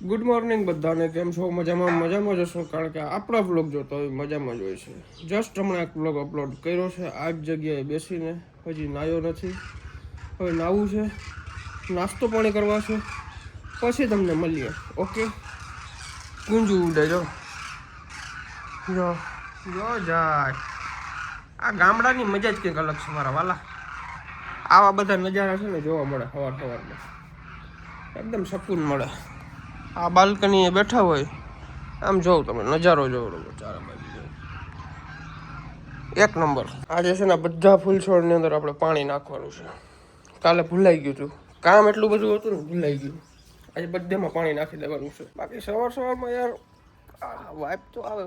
Good morning બધાને. કેમ છો? મજામાં જશો, કારણ કે આપણા વ્લોગ જોતો હોય મજામાં જ હોય છે. જસ્ટ હમણાં એક વ્લોગ અપલોડ કર્યો છે આ જ જગ્યાએ બેસીને. હજી નાહ્યો નથી, હવે નાહવું છે, નાસ્તો પાણી કરવા છે, પછી તમને મળીએ. ઓકે. ગુંજુ ઉડે જો જો જો જાય. આ ગામડાની મજા જ કંઈક અલગ છે મારા વાલા. આવા બધા નજારા છે ને જોવા મળે સવારમાં, એકદમ શકૂન મળે. આ બાલ્કનીએ બેઠા હોય, આમ જોઉં તમે નજારો જોવો ચારે બાજુ એક નંબર. આજે છે ને બધા ફૂલ છોડની અંદર આપણે પાણી નાખવાનું છે. કાલે ભૂલાઈ ગયું હતું, કામ એટલું બધું હતું ને ભૂલાઈ ગયું. આજે બધામાં પાણી નાખી દેવાનું છે. બાકી સવારમાં યાર વાઇબ તો આવે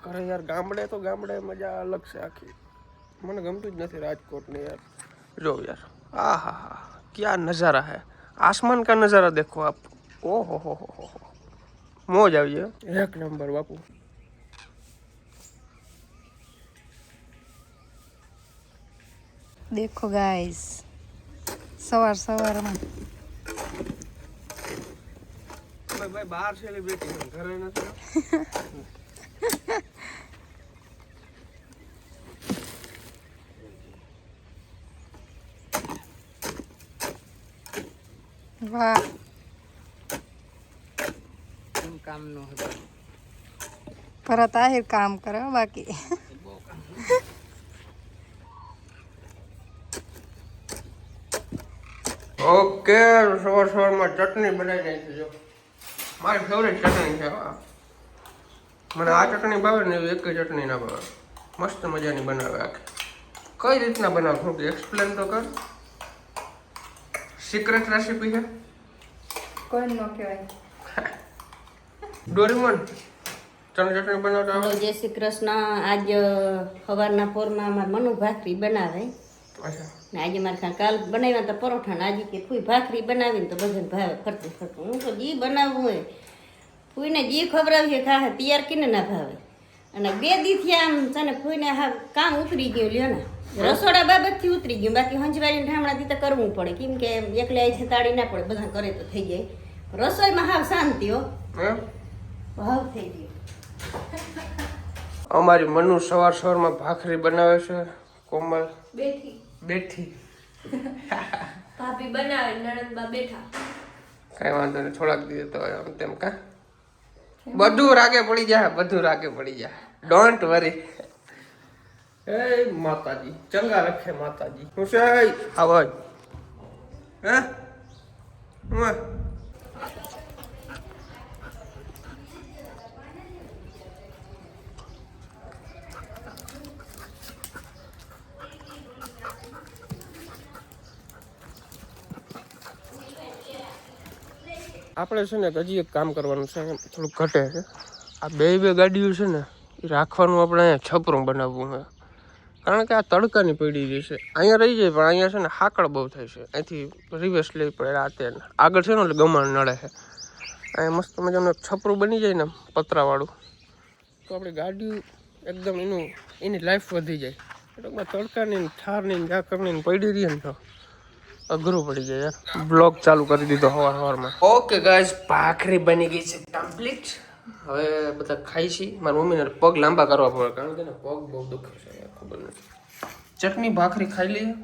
ઘરે યાર. ગામડે મજા અલગ છે આખી. મને ગમતું જ નથી રાજકોટની યાર. જો યાર, હા હા હા, क्या नज़ारा है. आसमान का नज़ारा देखो आप. ओहो हो, મોજ આવી જાય. એક નંબર બાપુ. देखो गाइस, સવારમાં ભાઈ બહાર સેલિબ્રિટી ઘરે નથી. વાહ, કામ નો હતો. પરત આહિર કામ કરે બાકી. ઓકે, સવારમાં ચટણી બનાવી નાખી. જો મારી ફેવરેટ ચટણી છે. મને આ ચટણી ભાવે ને એક ચટણી ના ભાવે. મસ્ત મજાની બનાવે આખી. કઈ રીતના બનાવે થોડુંક એક્સપ્લેન તો કર. સિક્રેટ રેસીપી છે કોઈ નો કહેવાય. ડોરેમોન ચટણી બનાવતા હલો, જય શ્રી કૃષ્ણ. આજ સવારના પોરમાં અમારે મનુ ભાખરી બનાવે. અચ્છા. ને આજે મારે કાલ બનાવ્યા હતા પરોઠા ને આજે કે ફૂઈ ભાખરી બનાવીને તો બધાને ભાવે ફરતું. હું તો જી બનાવવું હોય ફૂઈને જી ખવડાવીએ ખાહે તૈયાર કીને ના ભાવે. અને 2 દીથી આમ છે ને ફૂઈને હા કામ ઉતરી ગયું લ્યો ને, રસોડા બાબતથી ઉતરી ગયું. બાકી હંજવારીને ઠામણા દીતા કરવું પડે, કેમ કે એકલા છે તાળી ના પડે, બધા કરે તો થઈ જાય. રસોઈમાં હાવ શાંતિ હો, ભાવ થઈ ગયો. અમારી મનુ સવારમાં ભાખરી બનાવે છે. કોમલ બેઠી ભાભી બનાવે, નણંદબા બેઠા. કઈ વાંધો નહીં, થોડાક દિવસ તો આમ તેમ કા બધું રાગે પડી જાય. Don't worry. એ માતાજી ચંગા રખે માતાજી. હું છે આવાજ હે હું આપણે છે ને હજી એક કામ કરવાનું છે, થોડુંક ઘટે છે. આ બે ગાડીઓ છે ને એ રાખવાનું આપણે અહીંયા છપરું બનાવવું છે. કારણ કે આ તડકાની પડી રહી છે. અહીંયા રહી જાય પણ અહીંયા છે ને હાકડ બહુ થાય છે. અહીંથી રિવર્સ લેવી પડે રાતે. આગળ છે ને એટલે ગમાણ નડે છે. અહીંયા મસ્ત મજાનું એક છપરું બની જાય ને પતરાવાળું, તો આપણી ગાડીઓ એકદમ એની લાઈફ વધી જાય. એટલે તડકાની ઠારની ઝાકરની પડી રહી ને તો અઘરું પડી જાય યાર. બ્લોગ ચાલુ કરી દીધો સવારમાં. ઓકે ગાઈઝ, ભાખરી બની ગઈ છે કમ્પ્લીટ. હવે બધા ખાઈ છીએ. મારી મમ્મીને પગ લાંબા કરવા પડે, કારણ કે પગ બહુ દુખે છે, ખબર નથી. ચટણી ભાખરી ખાઈ લઈએ.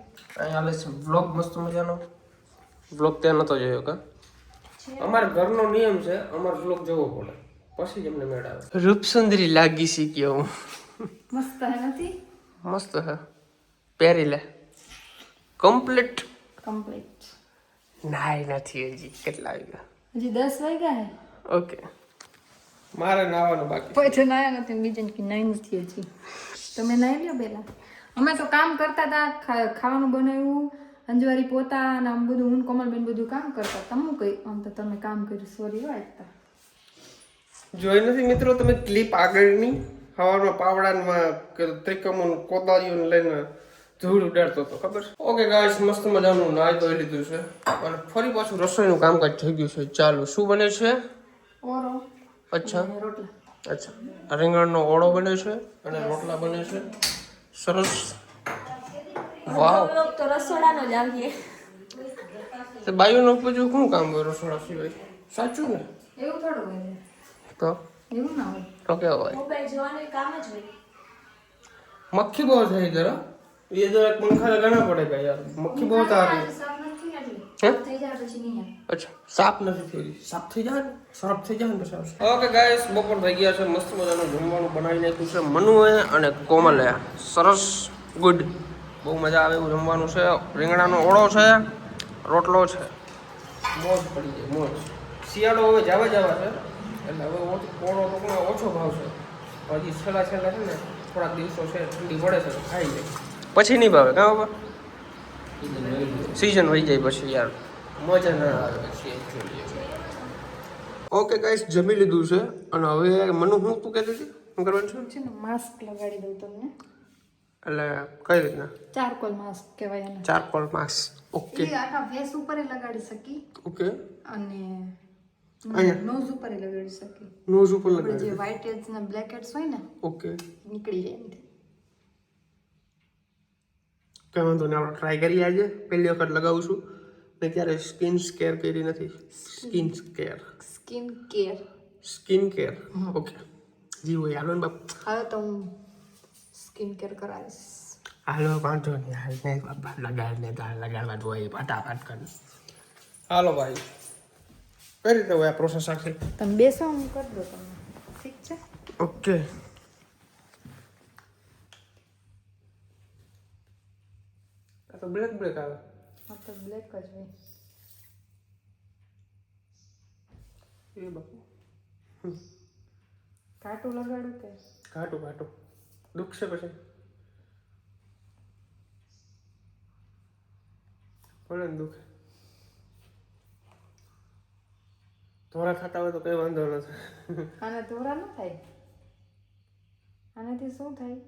અહીં હાલે છે બ્લોગ મસ્ત મજાનો. બ્લોગ ત્યાં નતો જોયો કા. અમારા ઘરનો નિયમ છે, અમારો બ્લોગ જોવો પડે પછી જ અમને મેળ આવે. રૂપસુંદરી લાગી છે કે હું મસ્ત હે નથી? મસ્ત હે. પહેરી લે. કમ્પ્લીટ નાઈ નથી હજી. કેટલા વાગ્યા? હજી 10 વાગ્યા હે. ઓકે, મારે નાવાનું બાકી. પછી નાયા નથી, બીજાને કે નાઈ નથી હજી. તમે નાઈ લ્યો પેલા. અમે તો કામ કરતા હતા, ખાવાનું બનાવ્યું, અંજવારી પોતા અને આમ બધું, હું કોમલબેન બધું કામ કરતા. તમે કઈ આમ તો તમે કામ કર્યું. સોરી વાંચતા જોઈ નથી મિત્રો તમે ક્લિપ આગળની? સવારમાં પાવડામાં ત્રિકમોન કોદાળીઓને લઈને ધૂળ ઉડાડતો હતો, ખબર છે? ઓકે ગાઈસ, મસ્ત મજાનું નાઈ ધોઈ લીધું છે અને ફરી પાછું રસોઈનું કામકાજ થઈ ગયું છે ચાલુ. શું બને છે? ઓરો. અચ્છા રોટલા. અચ્છા, રીંગણનો ઓળો બને છે અને રોટલા બને છે. સરસ. વાવ. તો રસોડાનો જ આવીએ. બાયુનો બીજું શું કામ હોય રસોડા સિવાય? સાચું ને? એવું થોડું હોય છે. તો એવું ના હોય. તો કેવો હોય? મોબાઈલ જોવાનું કામ જ હોય. મક્ખી બહુ થઈ જરા એ જો એક પંખા લગાના પડેગા યાર મક્ખી બહુ આ રહી સાફ નથી ને એટલે. હે? થઈ જાય પછી નહીં આવે. અચ્છા સાફ નથી થઈ રહી સાફ થઈ જાય ને સાફ થઈ જાય ને પછી આવશે ઓકે ગાઈસ બપોર થઈ ગયા છે મસ્ત મજાનું જમવાનું બનાવી નાખ્યું છે મનુએ અને કોમલે સરસ ગુડ બહુ મજા આવે એવું જમવાનું છે રીંગણાનો ઓળો છે રોટલો છે મોજ પડી જાય મોજ શિયાળો હવે જવા છે એટલે હવે ઓળો તો પણ ઓછો ભાવ છે હજી છેલ્લા છે ને થોડાક દિવસો છે ઠંડી પડે છે તો ખાઈ જાય પછી નહીં ભાવે કાં બાબા સીઝન વહી જાય પછી યાર મજા ના આવે પછી એકચ્યુઅલી ઓકે ગાઈસ જમી લીધું છે અને હવે મનુ હું તું કહેતી હતી શું કરવાનું છે છે ને માસ્ક લગાડી દઉં તમને. એટલે કઈ રીતના ચારકોલ માસ્ક કહેવાય એને. ચારકોલ માસ્ક ઓકે એ આખા ફેસ ઉપર લગાડી શકી ઓકે અને અહીંયા? નોઝ ઉપર લગાડી શકી. નોઝ ઉપર આપણે જે લગાડી વ્હાઇટ હેડ્સ ને બ્લેક હેડ્સ હોય ને ઓકે નીકળી જાય એમથી. કઈ વાંધો નહીં આપણે ટ્રાય કરીએ આજે પહેલી વખત લગાવું છું ને ત્યારે સ્કિન કેર કરી નથી skin care skin care. Okay જી હોય હાલો ને બાપ હવે તો હું સ્કિન કેર કરાવીશ. હાલો વાંધો નહીં હાલ નહીં બાપા લગાડવા જોઈએ ફટાફટ કરી હાલો ભાઈ કઈ રીતે હોય આ પ્રોસેસ આખી તમે બેસો હું કરી દો તમને. ઠીક છે. ઓકે આ તો બ્લેક આવે હા તો બ્લેક જ હોય. એ બાપુ કાટું લગાડું કે ઘાટું દુખશે પછી ભલે ને દુખે ધોરા ખાતા હોય તો કઈ વાંધો નથી આને ધોરા ન થાય. આનાથી શું થાય?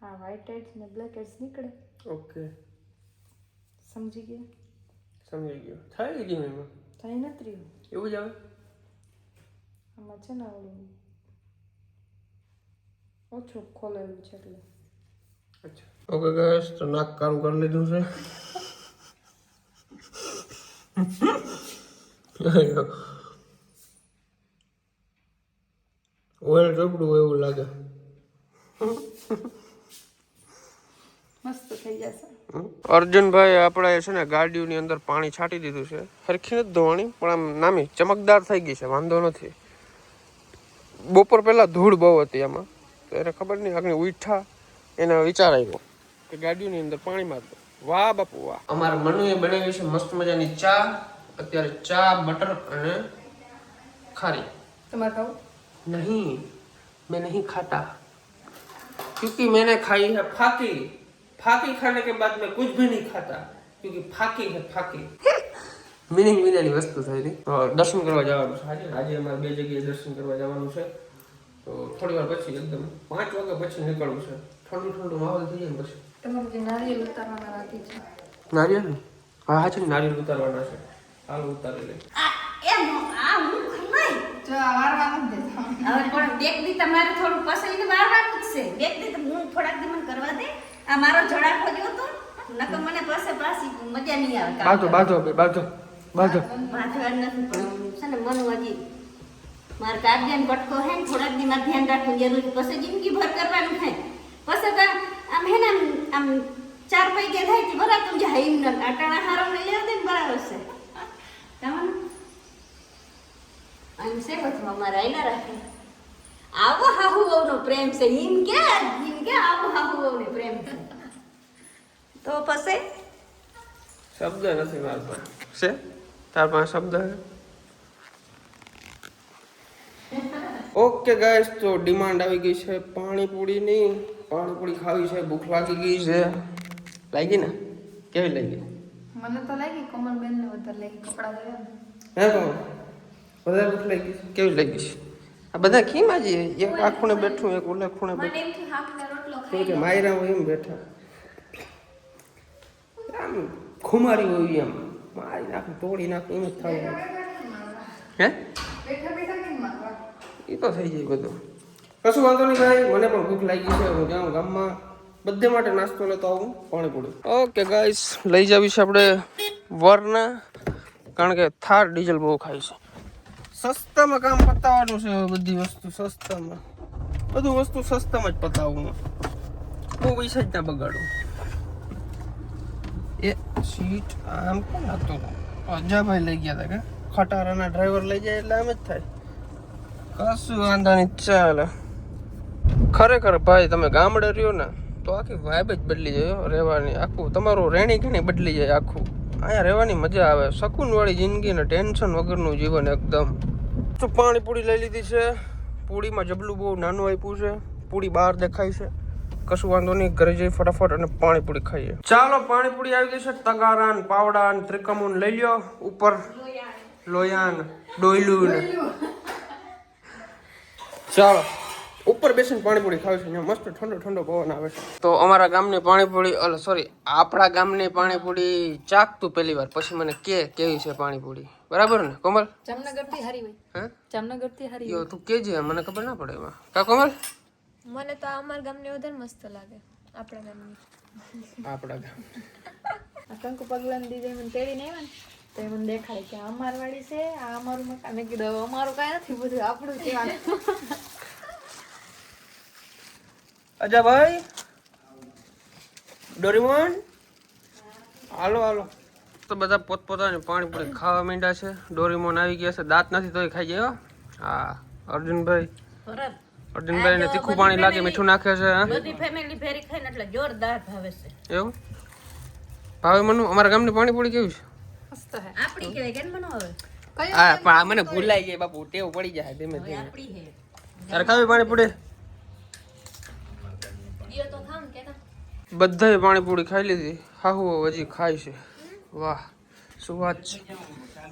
હા વ્હાઇટ હેડ્સ ને બ્લેક હેડ્સ નીકળે. ઓકે સમજી ગયા? સમજી ગયો થઈ ગયું એમાં થઈ નથી રહ્યું. એવું જ આવે આમાં છે ને ઓલું ઓછું ખોલેલું છે એટલે. અચ્છા ઓકે ગાઈસ તો નાક કામ કરી લીધું છે ઓઇલ ચોપડું એવું લાગે મસ્ત થઈ જશે. અર્જુનભાઈ આપણે છે ને ગાડીઓની અંદર પાણી છાંટી દીધું છે હરખી નથી ધોવાની પણ આમ નામી ચમકદાર થઈ ગઈ છે વાંધો નથી બપોર પહેલા ધૂળ બહુ હતી આમાં તો એને ખબર નહીં આગળ ઉઠા એને વિચાર આવ્યો કે ગાડીઓની અંદર પાણી માર દો વાહ બાપુ વાહ અમારા મનુએ બનાવી છે મસ્ત મજાની ચા અત્યારે ચા બટર અને ખારી તમારે ખાવું? नहीं मैं नहीं खाता क्योंकि मैंने खाई है फाकी फाकी खाने के बाद मैं कुछ भी नहीं खाता क्योंकि फाकी है फाकी मीनिंग વિનાની વસ્તુ થઈ રહી તો દર્શન કરવા જવાનું છે આજે અમારે બે જગ્યાએ દર્શન કરવા જવાનું છે તો થોડી વાર પછી એકદમ 5 વાગ્યા પછી નીકળવું છે ઠંડુ માહોલ થઈ જાય પછી તમારે જે નારિયેળ ઉતારવાના રાખી છે. નારિયેળ હા હા છે નારિયેળ ઉતારવાના છે હાલ ઉતારી લે જો આ વારવાનું જ દેતા. હવે પણ બેક દી તમારે થોડું પસંદ વારવાનું જ છે બેક દી તો હું થોડાક દી મને કરવા દે આ મારો જડાખો જેવો તો નકર મને પાસે પાછી મજા નહીં આવે બાજો બાંધવા નથી પણ છે ને મન હજી મારે કાઢ્યાને પટકો હે ને થોડાક દી માં ધ્યાન રાખવું જરૂરી પછી જિંદગી ભર કરવાનું થાય પછી તો આમ હે ને આમ 4 પૈકે થાય તે બરાબર તું જે હાઈમ ન આટાણા હારો લઈ લેવા દે ને બરાબર છે તમને આમ છે બધું અમારે આયલા રાખે આવો હાહુ વહુનો પ્રેમ છે હિમ કે આવો હાહુ વહુનો પ્રેમ છે તો પછી શબ્દ નથી મારા પાસે છે તાર પાસે શબ્દ હે ઓકે ગાઈસ તો ડિમાન્ડ આવી ગઈ છે પાણીપુરીની પાણીપુરી ખાવી છે ભૂખ લાગી ગઈ છે લાગી ને કેવી લાગી મને તો લાગી કોમલબેન ને વધારે લાગી કપડા ધોયા ને. હે કોણ વધારે ભૂખ લાગી છે કેવી લાગી છે આ બધા કેમ આજે એક આ ખૂણે બેઠું એક ઓલા ખૂણે મને બેઠું એમથી હાકનો રોટલો કેમ ખાઈ કે માયરા હોય એમ બેઠા આમ ખુમારી હોય એમ મારી નાખ તોડી નાખ એમ જ થાય હે બેઠા બેઠા કેમ મારવા? એ તો થઈ જાય બધું કશું વાંધો નહીં ભાઈ મને પણ ભૂખ લાગી છે હું જાઉં ગામમાં બધે માટે નાસ્તો લેતો આવું પાણીપુરી ઓકે ગાઈસ લઈ જાવી છે આપણે વરના કારણ કે થાર ડીઝલ બહુ ખાય છે સસ્તામાં કામ પતાવવાનું છે. બધી વસ્તુ સસ્તામાં, બધું વસ્તુ સસ્તામાં જ પતાવવું. બહુ પૈસા જ ના બગાડું. એ સીટ આમ કોણ હતું? અજાભાઈ લઈ ગયા હતા કે ખટારાના ડ્રાઈવર લઈ જાય એટલે આમ જ થાય. કશું વાંધો નહીં, ચાલે. ખરેખર ભાઈ તમે ગામડે રહ્યો ને તો આખી વાઇબ જ બદલી જાય રહેવાની. આખું તમારું રહેણી કેણી બદલી જાય આખું. અહીંયા રહેવાની મજા આવે, શકૂનવાળી જિંદગી ને ટેન્શન વગરનું જીવન એકદમ. તો પાણીપુરી લઈ લીધી છે. પૂરીમાં જબલું બહુ નાનું આપ્યું છે. પૂરી બહાર દેખાય છે. કશું વાંધો નહીં, ઘરે જઈ ફટાફટ અને પાણીપુરી ખાઈએ. ચાલો પાણીપુરી આવી ગઈ છે. તગારાન પાવડાન ત્રિકમુન લઈ લ્યો. ઉપર લોયાન ડોયલું ચાલો ઉપર બેસીને પાણીપુરી ખાવી છે. અહીંયા મસ્ત ઠંડો ઠંડો પવન આવે છે. તો અમારા ગામની પાણીપુરી સોરી આપણા ગામની પાણીપુરી ચાખતું પહેલી વાર, પછી મને કેવી છે પાણીપુરી. બરાબર ને કોમલ? જામનગર થી હારી હોય. હે જામનગર થી હારી. યો તું કેજે, મને ખબર ના પડે એમાં. કા કોમલ? મને તો અમારા ગામની વધારે મસ્ત લાગે આપણા ગામની. આપણા ગામ કંકુ પગલાં દીધી મને તેડી નહીં આવે ને તો એ મને દેખાડે કે આ અમાર વાડી છે, આ અમારું મકાન. મેં કીધું અમારું કાંઈ નથી, બધું આપણું કહેવાનું. અજા ભાઈ ડોરેમોન હાલો હાલો. તો બધા પોતપોતાની પાણીપુરી ખાવા માંડ્યા છે. ડોરેમોન આવી ગયા છે, દાંત નથી તોય ખાઈ જાય. હા અર્જુનભાઈ, અર્જુનભાઈ ને તીખું પાણી લાગે, મીઠું નાખે છે. બધી ફેમિલી ભેરી ખાઈને એટલે જોરદાર ભાવે છે. એવું ભાવે મનુ? અમારા ગામની પાણીપુરી કેવી છે? મસ્ત હે. આપણી કહેવાય કેમ બનાવે? હા પણ આ મને ભૂલાઈ જાય બાપુ, ટેવ પડી જાય ધીમે ધીમે. આપણી હે. તારે ખાવી પાણીપુરી? દિયો તો ખામ કે ના. બધાએ પાણીપુરી ખાઈ લીધી. હાહુ હજી ખાય છે. વાહ શું વાત છે.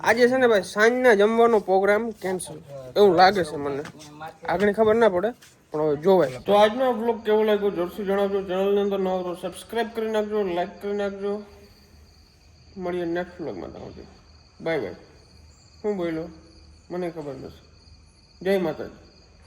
આજે છે ને ભાઈ સાંજના જમવાનો પ્રોગ્રામ કેન્સલ એવું લાગે છે મને. આગળ ખબર ના પડે પણ હવે જોવાય. તો આજનો બ્લોગ કેવો લાગ્યો જરૂરથી જણાવજો. ચેનલની અંદર નવો તો સબસ્ક્રાઇબ કરી નાખજો, લાઈક કરી નાખજો. મળીએ નેક્સ્ટ બ્લોગમાં. તમારે બાય બાય. હું બોલ્યો મને ખબર નથી. જય માતાજી.